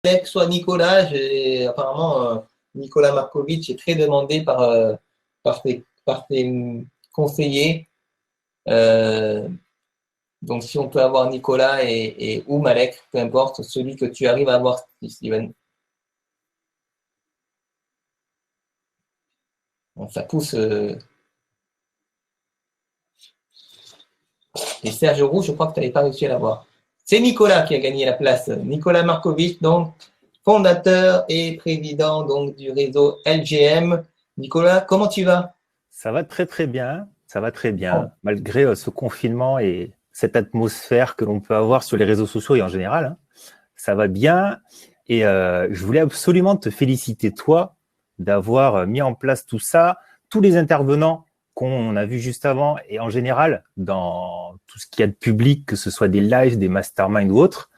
Alex, soit Nicolas. Apparemment, Nicolas Markovic est très demandé par tes conseillers. Donc, si on peut avoir Nicolas ou Malek, peu importe, celui que tu arrives à avoir, Steven. Bon, ça pousse. Et Serge Roux, je crois que tu n'avais pas réussi à l'avoir. C'est Nicolas qui a gagné la place. Nicolas Markovic, donc fondateur et président donc, du réseau LGM. Nicolas, comment tu vas? Ça va très très bien, ça va très bien, malgré ce confinement et cette atmosphère que l'on peut avoir sur les réseaux sociaux et en général. Hein. Ça va bien et je voulais absolument te féliciter, toi, d'avoir mis en place tout ça, tous les intervenants qu'on a vus juste avant et en général dans tout ce qu'il y a de public, que ce soit des lives, des masterminds ou autres.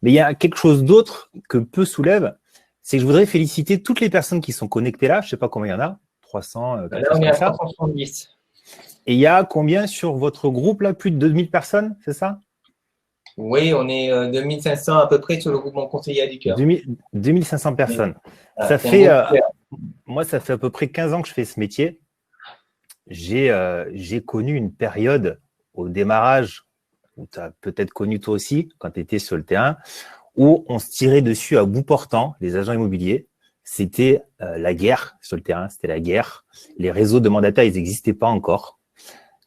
Mais il y a quelque chose d'autre que peu soulève, c'est que je voudrais féliciter toutes les personnes qui sont connectées là, je ne sais pas combien il y en a, 300, quelque chose comme ça. 370. Et il y a combien sur votre groupe là? Plus de 2000 personnes, c'est ça? Oui, on est 2500 à peu près sur le groupement conseiller du cœur. 2500 personnes. Ah, ça fait, moi, ça fait à peu près 15 ans que je fais ce métier. J'ai connu une période au démarrage, où tu as peut-être connu toi aussi, quand tu étais sur le terrain, où on se tirait dessus à bout portant, les agents immobiliers. C'était la guerre sur le terrain, c'était la guerre. Les réseaux de mandataires, ils n'existaient pas encore.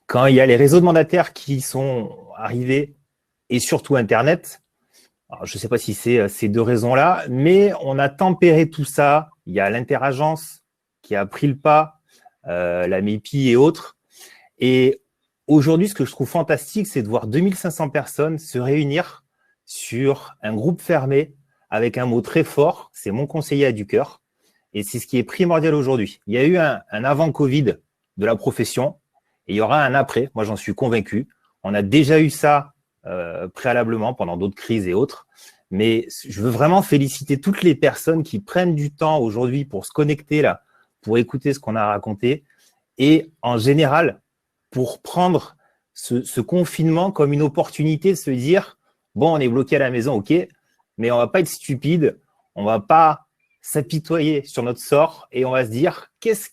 Quand il y a les réseaux de mandataires qui sont arrivés, et surtout Internet, alors je ne sais pas si c'est ces deux raisons-là, mais on a tempéré tout ça. Il y a l'interagence qui a pris le pas, la MEPI et autres. Et aujourd'hui, ce que je trouve fantastique, c'est de voir 2500 personnes se réunir sur un groupe fermé avec un mot très fort, c'est mon conseiller à du cœur. Et c'est ce qui est primordial aujourd'hui. Il y a eu un avant Covid de la profession et il y aura un après. Moi, j'en suis convaincu. On a déjà eu ça préalablement pendant d'autres crises et autres. Mais je veux vraiment féliciter toutes les personnes qui prennent du temps aujourd'hui pour se connecter là, pour écouter ce qu'on a raconté et en général, pour prendre ce confinement comme une opportunité de se dire bon, on est bloqué à la maison, ok, mais on va pas être stupide, on va pas s'apitoyer sur notre sort et on va se dire quelle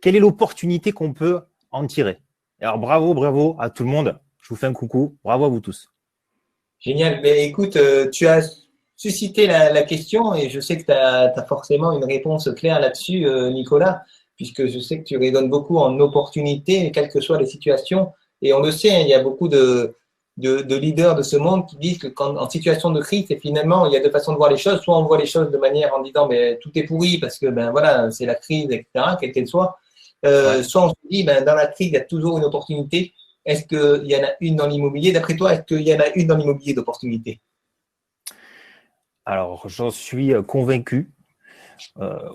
est l'opportunité qu'on peut en tirer. Alors bravo à tout le monde. Je vous fais un coucou. Bravo à vous tous. Génial. Mais écoute, tu as suscité la question et je sais que tu as forcément une réponse claire là-dessus, Nicolas, puisque je sais que tu raisonnes beaucoup en opportunité, quelles que soient les situations. Et on le sait, hein, il y a beaucoup de leaders de ce monde qui disent que en situation de crise, et finalement, il y a deux façons de voir les choses. Soit on voit les choses de manière en disant mais tout est pourri parce que ben voilà, c'est la crise, etc., quelle qu'elle soit. Soit on se dit ben, dans la crise, il y a toujours une opportunité. Est-ce qu'il y en a une dans l'immobilier? D'après toi, est-ce qu'il y en a une dans l'immobilier d'opportunité? Alors, j'en suis convaincu.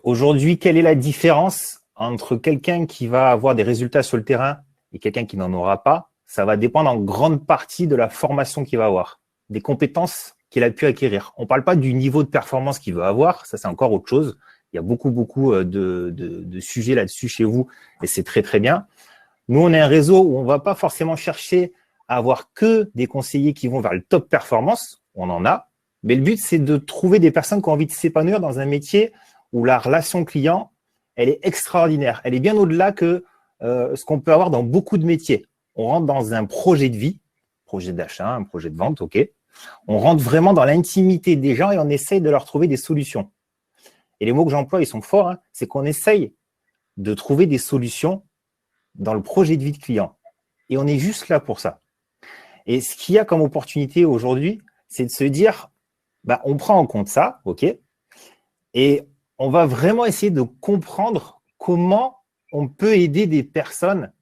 Aujourd'hui, quelle est la différence entre quelqu'un qui va avoir des résultats sur le terrain et quelqu'un qui n'en aura pas? Ça va dépendre en grande partie de la formation qu'il va avoir, des compétences qu'il a pu acquérir. On ne parle pas du niveau de performance qu'il veut avoir, ça c'est encore autre chose. Il y a beaucoup de sujets là-dessus chez vous et c'est très très bien. Nous, on est un réseau où on ne va pas forcément chercher à avoir que des conseillers qui vont vers le top performance, on en a, mais le but c'est de trouver des personnes qui ont envie de s'épanouir dans un métier où la relation client, elle est extraordinaire. Elle est bien au-delà que ce qu'on peut avoir dans beaucoup de métiers. On rentre dans un projet de vie, projet d'achat, un projet de vente, ok. On rentre vraiment dans l'intimité des gens et on essaye de leur trouver des solutions. Et les mots que j'emploie, ils sont forts, hein, c'est qu'on essaye de trouver des solutions dans le projet de vie de client. Et on est juste là pour ça. Et ce qu'il y a comme opportunité aujourd'hui, c'est de se dire, bah, on prend en compte ça, ok, et on va vraiment essayer de comprendre comment on peut aider des personnes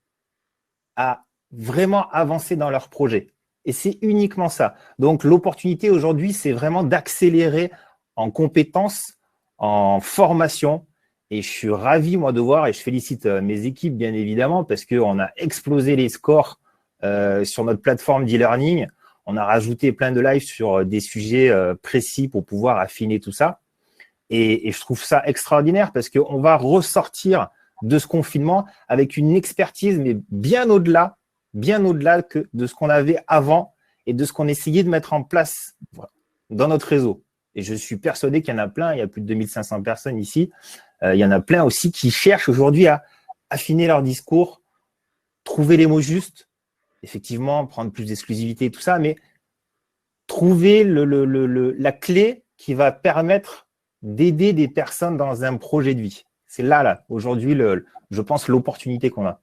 à vraiment avancer dans leur projet. Et c'est uniquement ça. Donc, l'opportunité aujourd'hui, c'est vraiment d'accélérer en compétences, en formation. Et je suis ravi, moi, de voir, et je félicite mes équipes, bien évidemment, parce qu'on a explosé les scores sur notre plateforme d'e-learning. On a rajouté plein de lives sur des sujets précis pour pouvoir affiner tout ça. Et je trouve ça extraordinaire parce qu'on va ressortir de ce confinement avec une expertise, mais bien au-delà de ce qu'on avait avant et de ce qu'on essayait de mettre en place dans notre réseau. Et je suis persuadé qu'il y en a plein, il y a plus de 2500 personnes ici, il y en a plein aussi qui cherchent aujourd'hui à affiner leur discours, trouver les mots justes, effectivement, prendre plus d'exclusivité et tout ça, mais trouver la clé qui va permettre d'aider des personnes dans un projet de vie. C'est là, aujourd'hui, je pense, l'opportunité qu'on a.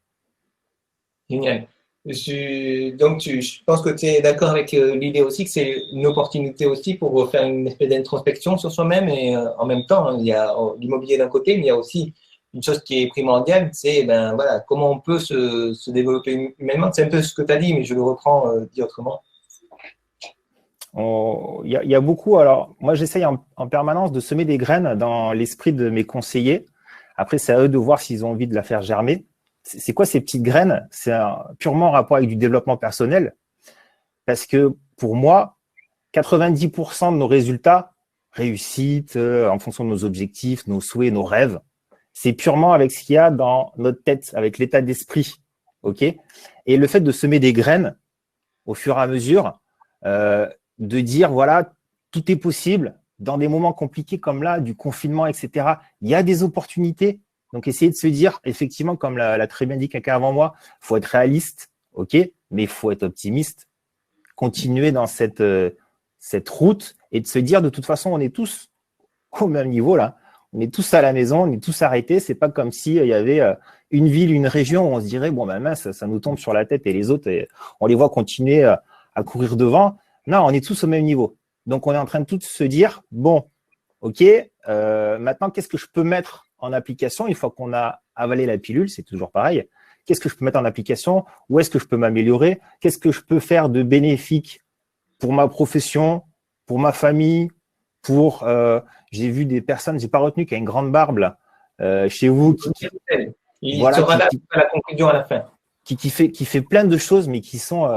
Génial. Donc, je pense que tu es d'accord avec l'idée aussi que c'est une opportunité aussi pour faire une espèce d'introspection sur soi-même et en même temps, il y a l'immobilier d'un côté, mais il y a aussi une chose qui est primordiale, c'est ben, voilà, comment on peut se développer humainement. C'est un peu ce que tu as dit, mais je le reprends dit autrement. Il y a beaucoup. Alors, moi, j'essaye en permanence de semer des graines dans l'esprit de mes conseillers. Après, c'est à eux de voir s'ils ont envie de la faire germer. C'est quoi ces petites graines? C'est purement en rapport avec du développement personnel. Parce que pour moi, 90% de nos résultats, réussite, en fonction de nos objectifs, nos souhaits, nos rêves, c'est purement avec ce qu'il y a dans notre tête, avec l'état d'esprit. OK? Et le fait de semer des graines au fur et à mesure, de dire, voilà, tout est possible dans des moments compliqués comme là, du confinement, etc. Il y a des opportunités. Donc, essayer de se dire, effectivement, comme l'a très bien dit quelqu'un avant moi, il faut être réaliste, OK, mais il faut être optimiste. Continuer dans cette route et de se dire, de toute façon, on est tous au même niveau là. On est tous à la maison, on est tous arrêtés. C'est pas comme s'il y avait une ville, une région où on se dirait, bon, ben mince, ça nous tombe sur la tête et les autres, on les voit continuer à courir devant. Non, on est tous au même niveau. Donc, on est en train de tous se dire, bon, OK, maintenant, qu'est-ce que je peux mettre en application une fois qu'on a avalé la pilule? C'est toujours pareil. Qu'est-ce que je peux mettre en application? Où est-ce que je peux m'améliorer? Qu'est-ce que je peux faire de bénéfique pour ma profession, pour ma famille, pour… j'ai vu des personnes, j'ai pas retenu, qui a une grande barbe là, chez vous. Il sera là à la conclusion à la fin. Qui fait plein de choses, mais qui sont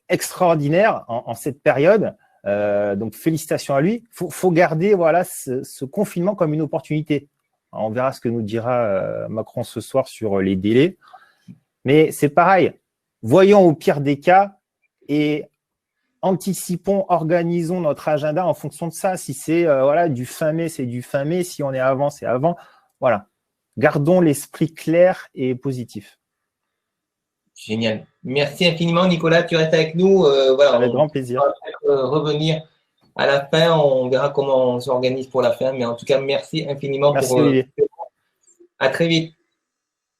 extraordinaires en cette période. Donc, félicitations à lui. Faut garder voilà, ce confinement comme une opportunité. Alors, on verra ce que nous dira Macron ce soir sur les délais. Mais c'est pareil. Voyons au pire des cas et anticipons, organisons notre agenda en fonction de ça. Si c'est voilà, du fin mai, c'est du fin mai. Si on est avant, c'est avant. Voilà. Gardons l'esprit clair et positif. Génial. Merci infiniment, Nicolas. Tu restes avec nous. Voilà, avec grand plaisir. On va revenir à la fin. On verra comment on s'organise pour la fin. Mais en tout cas, merci infiniment. Merci, Olivier. À très vite.